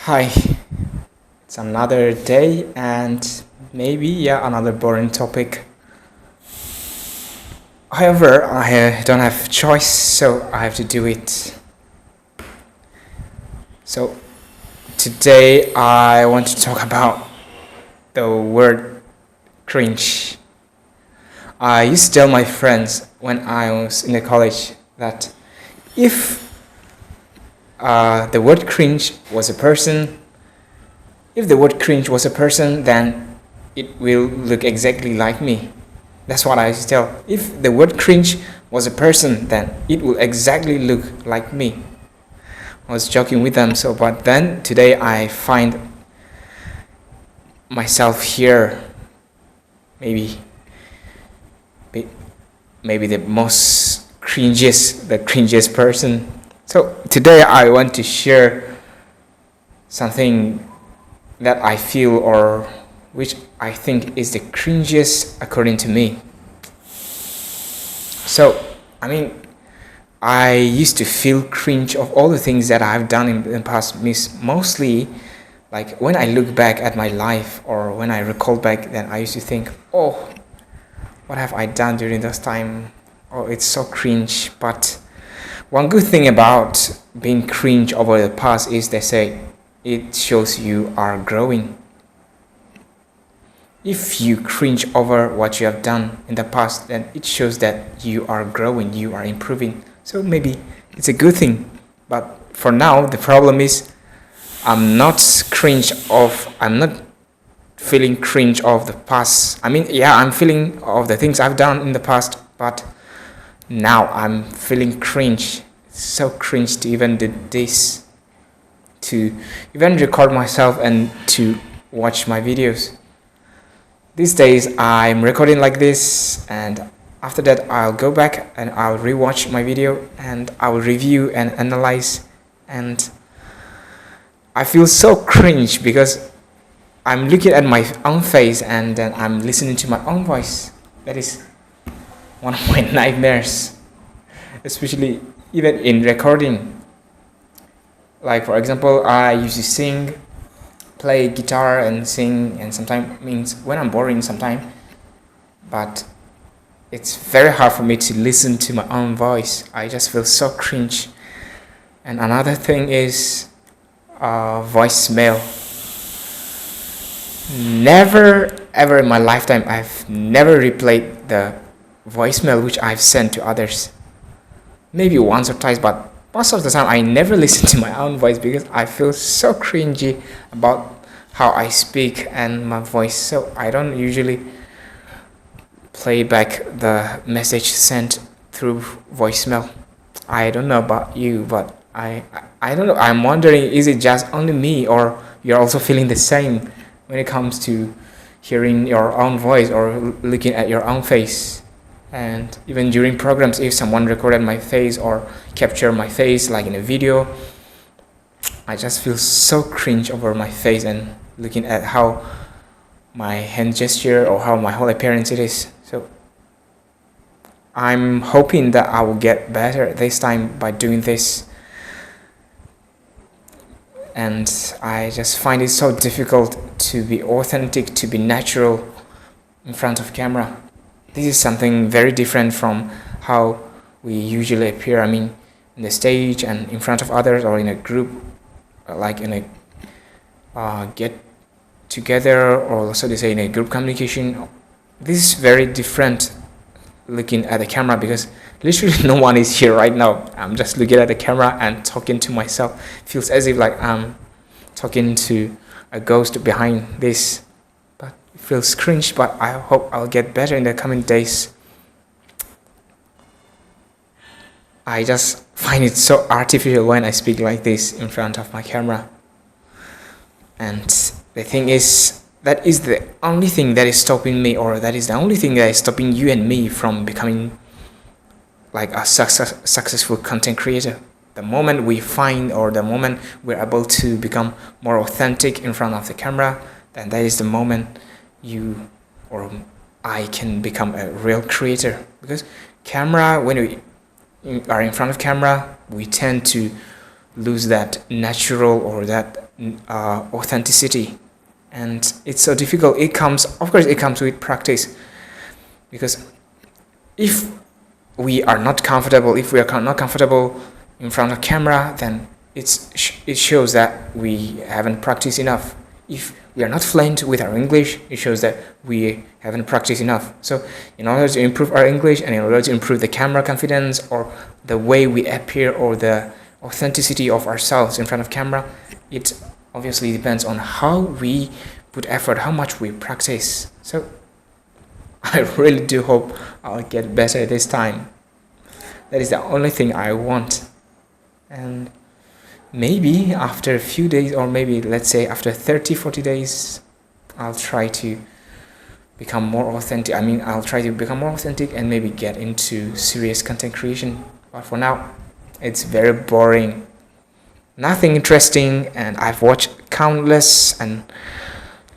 Hi, it's another day and maybe another boring topic. However, I don't have choice, so I have to do it. So today I want to talk about the word cringe. I used to tell my friends when I was in the college that if the word cringe was a person, if the word cringe was a person, then it will look exactly like me. That's what I used to tell. If the word cringe was a person, then it will exactly look like me. I was joking with them. But then today I find myself here, maybe, maybe the cringiest person. So today I want to share something that I feel or which I think is the cringiest according to me. So, I used to feel cringe of all the things that I've done in the past. Mostly, like when I look back at my life or when I recall back, then I used to think, oh, what have I done during this time? Oh, it's so cringe. But one good thing about being cringe over the past is they say it shows you are growing. If you cringe over what you have done in the past, then it shows that you are growing, you are improving. So maybe it's a good thing. But for now, the problem is I'm not I'm not feeling cringe of the past. I'm feeling of the things I've done in the past, but now I'm feeling cringe. It's so cringe to even do this, to even record myself and to watch my videos. These days I'm recording like this, and after that I'll go back and I'll rewatch my video and I will review and analyze, and I feel so cringe because I'm looking at my own face and then I'm listening to my own voice. That is one of my nightmares, especially even in recording. Like for example, I used to play guitar and sing, and sometimes means when I'm boring sometimes, but it's very hard for me to listen to my own voice. I just feel so cringe. And another thing is voicemail. Never ever in my lifetime I've never replayed the voicemail which I've sent to others. Maybe once or twice, but most of the time I never listen to my own voice because I feel so cringy about how I speak and my voice. So I don't usually play back the message sent through voicemail. I don't know about you, but I don't know. I'm wondering, is it just only me or you're also feeling the same when it comes to hearing your own voice or looking at your own face? And even during programs, if someone recorded my face or captured my face like in a video, I just feel so cringe over my face and looking at how my hand gesture or how my whole appearance it is. So I'm hoping that I will get better this time by doing this. And I just find it so difficult to be authentic, to be natural in front of camera. This is something very different from how we usually appear. In the stage and in front of others or in a group, like in a get together, or so they say in a group communication. This is very different looking at the camera because literally no one is here right now. I'm just looking at the camera and talking to myself. It feels as if like I'm talking to a ghost behind this. Feels cringe, but I hope I'll get better in the coming days. I just find it so artificial when I speak like this in front of my camera. And the thing is, that is the only thing that is stopping me, or that is the only thing that is stopping you and me from becoming like a successful content creator. The moment we find, or the moment we're able to become more authentic in front of the camera, then that is the moment you or I can become a real creator. Because camera, when we are in front of camera, we tend to lose that natural or that authenticity. And it's so difficult. It comes, of course, it comes with practice, because if we are not comfortable, if we are not comfortable in front of camera, then it shows that we haven't practiced enough. If we are not fluent with our English, it shows that we haven't practiced enough. So in order to improve our English, and in order to improve the camera confidence, or the way we appear, or the authenticity of ourselves in front of camera, it obviously depends on how we put effort, how much we practice. So I really do hope I'll get better this time. That is the only thing I want. And maybe after a few days, or maybe let's say after 30-40 days, I'll try to become more authentic. I'll try to become more authentic and maybe get into serious content creation. But for now, it's very boring, nothing interesting. And I've watched countless and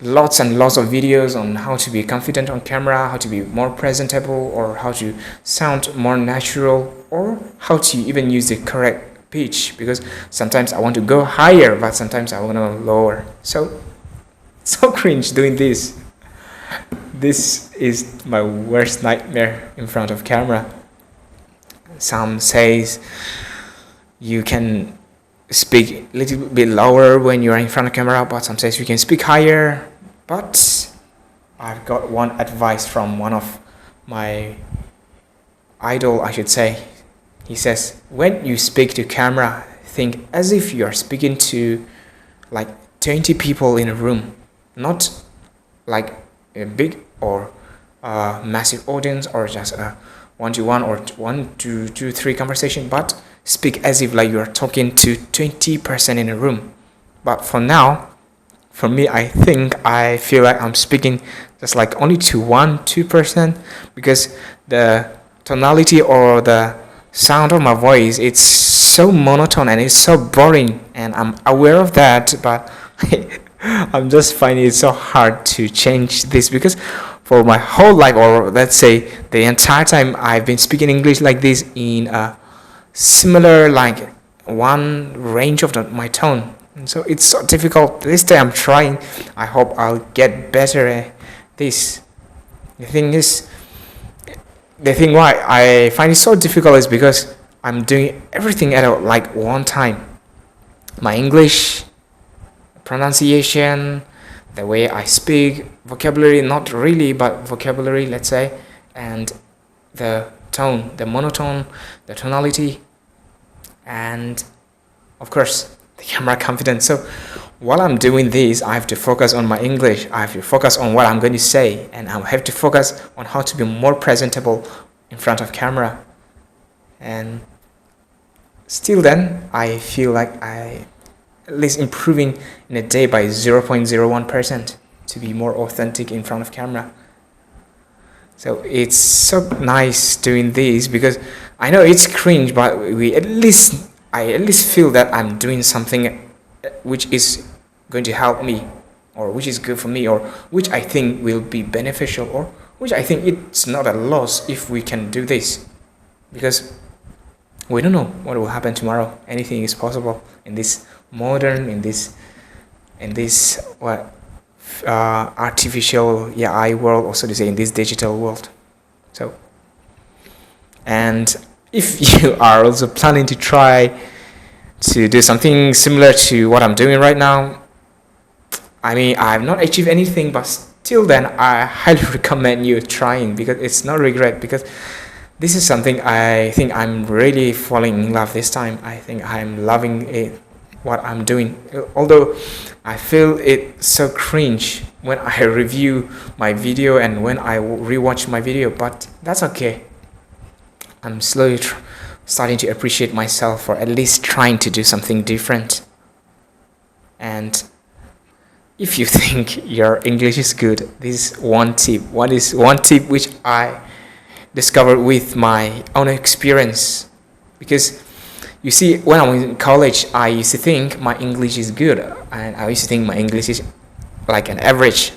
lots of videos on how to be confident on camera, how to be more presentable, or how to sound more natural, or how to even use the correct pitch, because sometimes I want to go higher, but sometimes I want to lower. So cringe doing this. This is my worst nightmare in front of camera. Some says you can speak a little bit lower when you are in front of camera, but some says you can speak higher. But I've got one advice from one of my idol, I should say. He says, when you speak to camera, think as if you are speaking to like 20 people in a room, not like a big or massive audience, or just a one-to-one or one-to-two-three conversation, but speak as if like you are talking to 20% in a room. But for now, for me, I feel like I'm speaking just like only to 1-2%, because the tonality or the sound of my voice, it's so monotone and it's so boring, and I'm aware of that, but I'm just finding it so hard to change this, because for my whole life, or let's say the entire time, I've been speaking English like this in a similar, like one range of my tone. And so it's so difficult. This day I'm trying. I hope I'll get better at this. The thing why I find it so difficult is because I'm doing everything at like one time. My English pronunciation, the way I speak, vocabulary, not really, but vocabulary, let's say, and the tone, the monotone, the tonality, and of course the camera confidence. So while I'm doing this, I have to focus on my English, I have to focus on what I'm going to say, and I have to focus on how to be more presentable in front of camera. And still then, I feel like I at least improving in a day by 0.01% to be more authentic in front of camera. So it's so nice doing this, because I know it's cringe, but I at least feel that I'm doing something which is going to help me, or which is good for me, or which I think will be beneficial, or which I think it's not a loss if we can do this, because we don't know what will happen tomorrow. Anything is possible in this modern, in this artificial AI world, or so to say, in this digital world. So, and if you are also planning to try to do something similar to what I'm doing right now, I've not achieved anything, but still then I highly recommend you trying, because it's no regret, because this is something I think I'm really falling in love this time. I think I'm loving it, what I'm doing, although I feel it so cringe when I review my video and when I rewatch my video, but that's okay. I'm slowly starting to appreciate myself for at least trying to do something different. And if you think your English is good, this is one tip. What is one tip which I discovered with my own experience? Because you see, when I was in college, I used to think my English is good, and I used to think my English is like an average.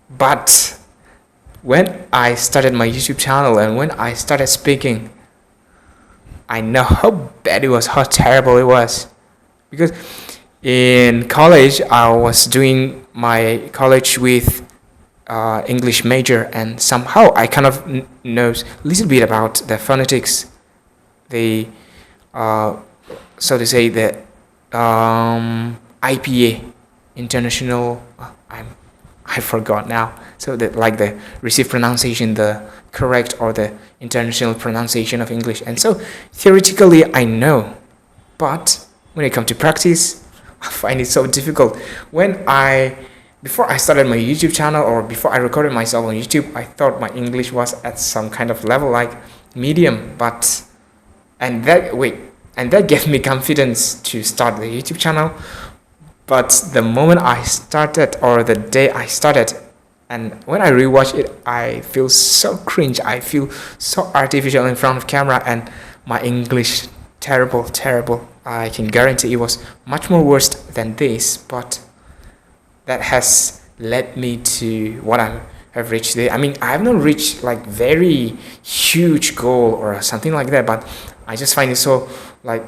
But when I started my YouTube channel and when I started speaking, I know how bad it was, how terrible it was. Because in college, I was doing my college with English major, and somehow I kind of knows a little bit about the phonetics, the so to say the IPA, international. I forgot now. So that like the received pronunciation, the correct or the international pronunciation of English, and so theoretically I know, but when it comes to practice, I find it so difficult. Before I started my YouTube channel or before I recorded myself on YouTube, I thought my English was at some kind of level like medium, but and that gave me confidence to start the YouTube channel. But the moment I started, or the day I started, and when I rewatch it, I feel so cringe. I feel so artificial in front of camera, and my English terrible, terrible. I can guarantee it was much more worse than this, but that has led me to what I have reached today. I mean, I have not reached like very huge goal or something like that, but I just find it so like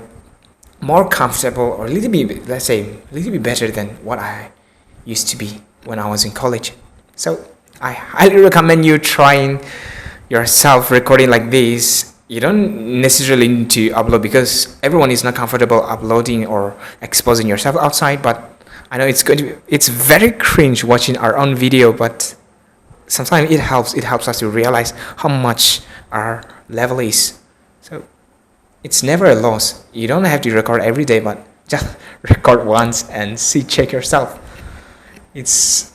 more comfortable, or a little bit, let's say, a little bit better than what I used to be when I was in college. So I highly recommend you trying yourself recording like this. You don't necessarily need to upload because everyone is not comfortable uploading or exposing yourself outside, but I know it's very cringe watching our own video, but sometimes it helps us to realize how much our level is. So it's never a loss. You don't have to record every day, but just record once and check yourself. It's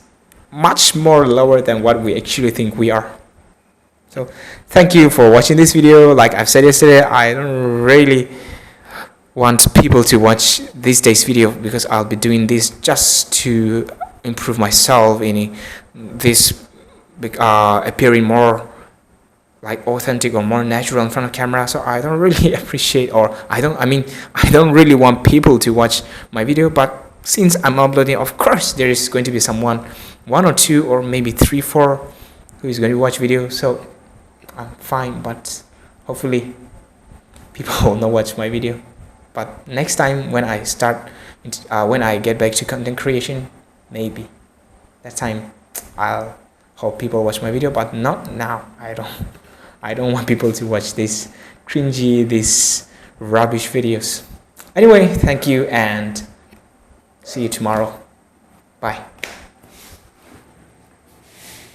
much more lower than what we actually think we are. So thank you for watching this video. Like I've said yesterday, I don't really want people to watch this day's video because I'll be doing this just to improve myself in this appearing more like authentic or more natural in front of camera. So I don't really appreciate, or I don't really want people to watch my video. But since I'm uploading, of course there is going to be one or two or maybe 3, 4 who is going to watch video. So I'm fine, but hopefully people will not watch my video. But next time when I get back to content creation, maybe that time I'll hope people watch my video, but not now. I don't want people to watch these rubbish videos. Anyway, thank you and see you tomorrow. Bye.